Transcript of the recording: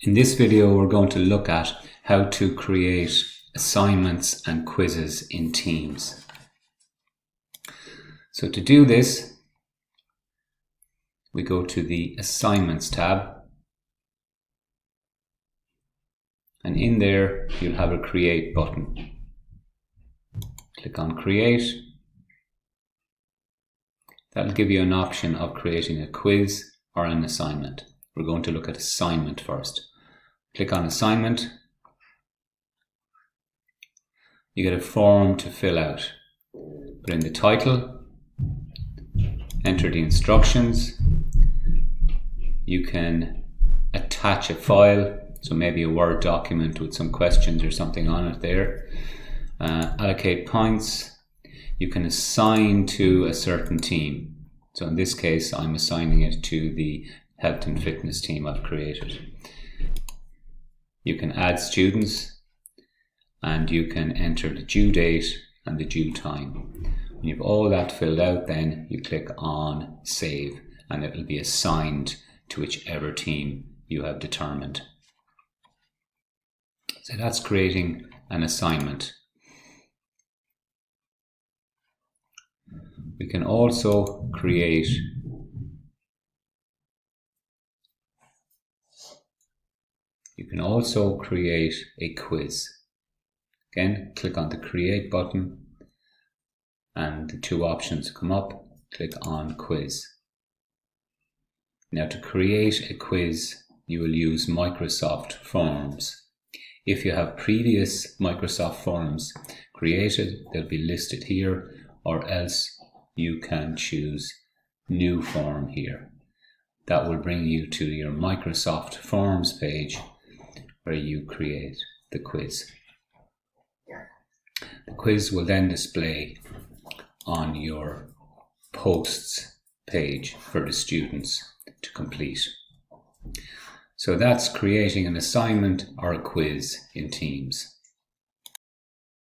In this video, we're going to look at how to create assignments and quizzes in Teams. So to do this, we go to the Assignments tab, and in there you'll have a Create button. Click on Create. That'll give you an option of creating a quiz or an assignment. We're going to look at assignment first. Click on Assignment. You get a form to fill out. Put in the title, enter the instructions. You can attach a file, so maybe a Word document with some questions or something on it there. Allocate points. You can assign to a certain team. So in this case, I'm assigning it to the health and fitness team I've created. You can add students, and you can enter the due date and the due time. When you've all that filled out, then you click on Save, and it will be assigned to whichever team you have determined. So that's creating an assignment. We can also create a quiz. Again, click on the Create button, and the two options come up. Click on Quiz. Now, to create a quiz, you will use Microsoft Forms. If you have previous Microsoft Forms created, they'll be listed here, or else you can choose New Form here. That will bring you to your Microsoft Forms page where you create the quiz. The quiz will then display on your posts page for the students to complete. So that's creating an assignment or a quiz in Teams.